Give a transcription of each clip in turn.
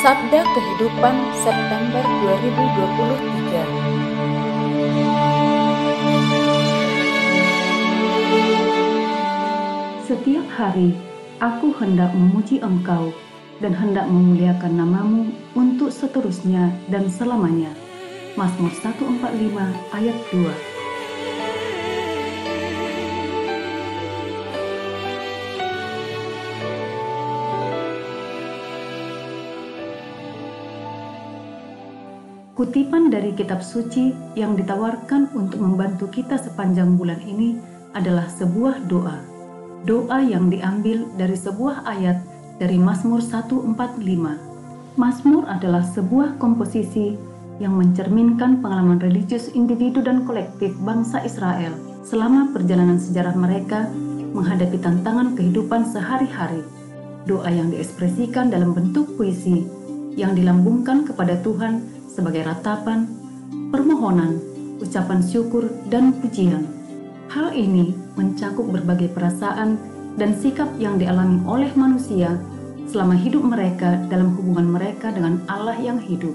Sabda Kehidupan September 2023. Setiap hari aku hendak memuji Engkau dan hendak memuliakan namamu untuk seterusnya dan selamanya. Mazmur 145 ayat 2. Kutipan dari kitab suci yang ditawarkan untuk membantu kita sepanjang bulan ini adalah sebuah doa. Doa yang diambil dari sebuah ayat dari Mazmur 145. Mazmur adalah sebuah komposisi yang mencerminkan pengalaman religius individu dan kolektif bangsa Israel selama perjalanan sejarah mereka menghadapi tantangan kehidupan sehari-hari. Doa yang diekspresikan dalam bentuk puisi yang dilambungkan kepada Tuhan sebagai ratapan, permohonan, ucapan syukur, dan pujian. Hal ini mencakup berbagai perasaan dan sikap yang dialami oleh manusia selama hidup mereka dalam hubungan mereka dengan Allah yang hidup.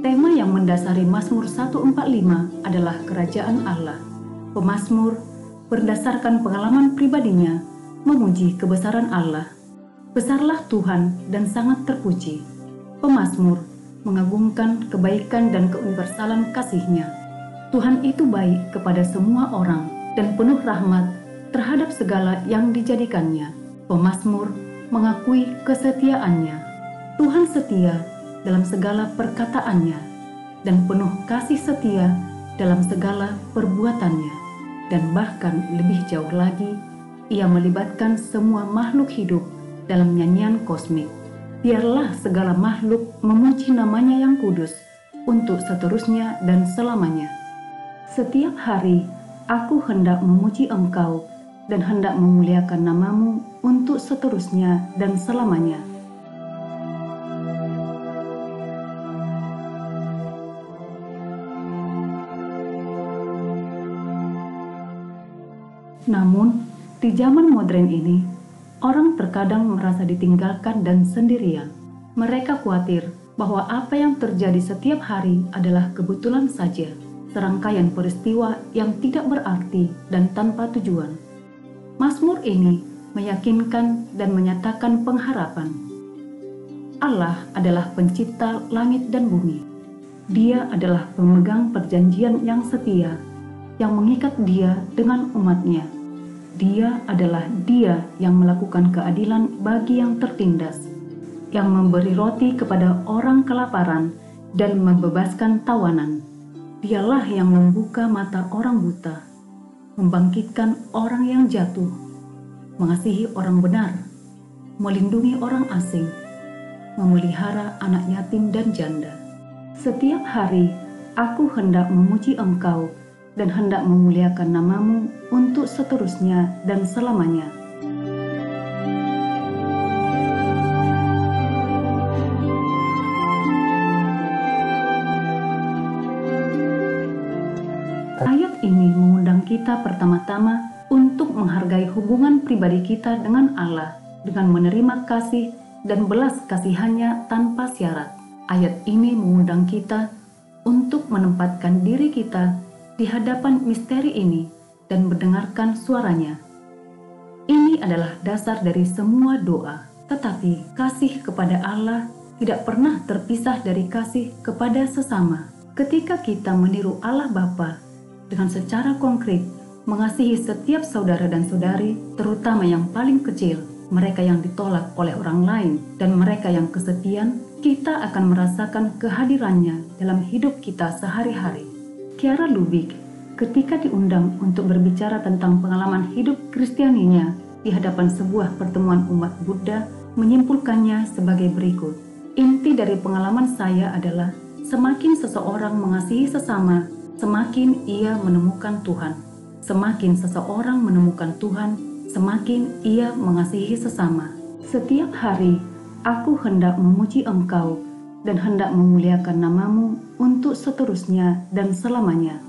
Tema yang mendasari Mazmur 145 adalah kerajaan Allah. Pemazmur berdasarkan pengalaman pribadinya memuji kebesaran Allah. Besarlah Tuhan dan sangat terpuji. Pemazmur mengagungkan kebaikan dan keuniversalan kasih-Nya. Tuhan itu baik kepada semua orang dan penuh rahmat terhadap segala yang dijadikannya. Pemazmur mengakui kesetiaannya. Tuhan setia dalam segala perkataannya dan penuh kasih setia dalam segala perbuatannya. Dan bahkan lebih jauh lagi, Ia melibatkan semua makhluk hidup dalam nyanyian kosmik. Biarlah segala makhluk memuji namanya yang kudus untuk seterusnya dan selamanya. Setiap hari aku hendak memuji Engkau dan hendak memuliakan namamu untuk seterusnya dan selamanya. Namun, di zaman modern ini, orang terkadang merasa ditinggalkan dan sendirian. Mereka khawatir bahwa apa yang terjadi setiap hari adalah kebetulan saja, serangkaian peristiwa yang tidak berarti dan tanpa tujuan. Mazmur ini meyakinkan dan menyatakan pengharapan. Allah adalah pencipta langit dan bumi. Dia adalah pemegang perjanjian yang setia, yang mengikat Dia dengan umat-Nya. Dia adalah Dia yang melakukan keadilan bagi yang tertindas, yang memberi roti kepada orang kelaparan dan membebaskan tawanan. Dialah yang membuka mata orang buta, membangkitkan orang yang jatuh, mengasihi orang benar, melindungi orang asing, memelihara anak yatim dan janda. Setiap hari aku hendak memuji Engkau dan hendak memuliakan namamu untuk seterusnya dan selamanya. Ayat ini mengundang kita pertama-tama untuk menghargai hubungan pribadi kita dengan Allah dengan menerima kasih dan belas kasihannya tanpa syarat. Ayat ini mengundang kita untuk menempatkan diri kita di hadapan misteri ini dan mendengarkan suaranya. Ini adalah dasar dari semua doa, tetapi kasih kepada Allah tidak pernah terpisah dari kasih kepada sesama. Ketika kita meniru Allah Bapa dengan secara konkret mengasihi setiap saudara dan saudari, terutama yang paling kecil, mereka yang ditolak oleh orang lain, dan mereka yang kesepian, kita akan merasakan kehadirannya dalam hidup kita sehari-hari. Kiara Lubik, ketika diundang untuk berbicara tentang pengalaman hidup Kristianinya di hadapan sebuah pertemuan umat Buddha, menyimpulkannya sebagai berikut. Inti dari pengalaman saya adalah semakin seseorang mengasihi sesama, semakin ia menemukan Tuhan. Semakin seseorang menemukan Tuhan, semakin ia mengasihi sesama. Setiap hari aku hendak memuji Engkau dan hendak memuliakan namamu untuk seterusnya dan selamanya.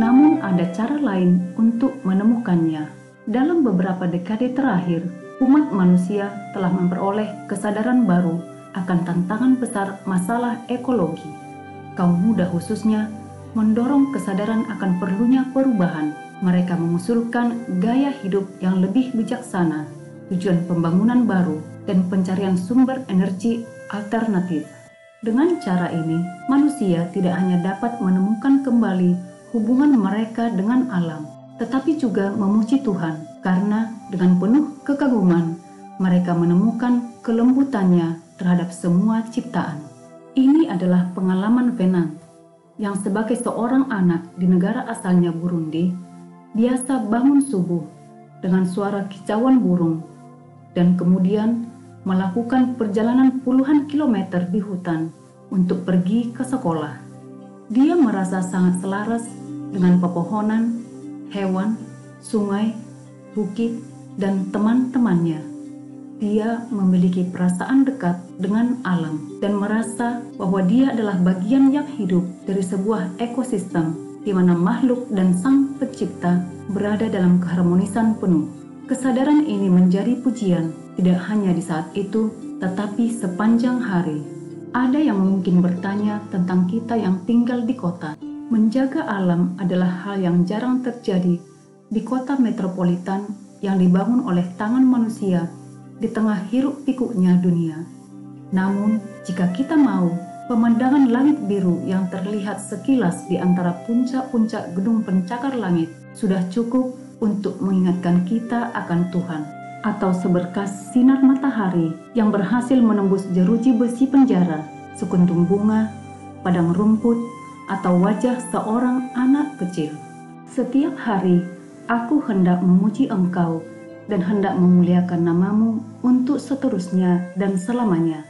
namun ada cara lain untuk menemukannya. Dalam beberapa dekade terakhir, umat manusia telah memperoleh kesadaran baru akan tantangan besar masalah ekologi. Kaum muda khususnya mendorong kesadaran akan perlunya perubahan. Mereka mengusulkan gaya hidup yang lebih bijaksana, tujuan pembangunan baru, dan pencarian sumber energi alternatif. Dengan cara ini, manusia tidak hanya dapat menemukan kembali hubungan mereka dengan alam, tetapi juga memuji Tuhan, karena dengan penuh kekaguman, mereka menemukan kelembutannya terhadap semua ciptaan. Ini adalah pengalaman Venant, yang sebagai seorang anak di negara asalnya Burundi, biasa bangun subuh dengan suara kicauan burung, dan kemudian melakukan perjalanan puluhan kilometer di hutan untuk pergi ke sekolah. Dia merasa sangat selaras dengan pepohonan, hewan, sungai, bukit, dan teman-temannya. Dia memiliki perasaan dekat dengan alam dan merasa bahwa dia adalah bagian yang hidup dari sebuah ekosistem di mana makhluk dan sang pencipta berada dalam keharmonisan penuh. Kesadaran ini menjadi pujian tidak hanya di saat itu, tetapi sepanjang hari. Ada yang mungkin bertanya tentang kita yang tinggal di kota. Menjaga alam adalah hal yang jarang terjadi di kota metropolitan yang dibangun oleh tangan manusia di tengah hiruk pikuknya dunia. Namun, jika kita mau, pemandangan langit biru yang terlihat sekilas di antara puncak-puncak gedung pencakar langit sudah cukup untuk mengingatkan kita akan Tuhan, atau seberkas sinar matahari yang berhasil menembus jeruji besi penjara, sekuntum bunga, padang rumput, atau wajah seorang anak kecil. Setiap hari, aku hendak memuji Engkau dan hendak memuliakan namamu untuk seterusnya dan selamanya.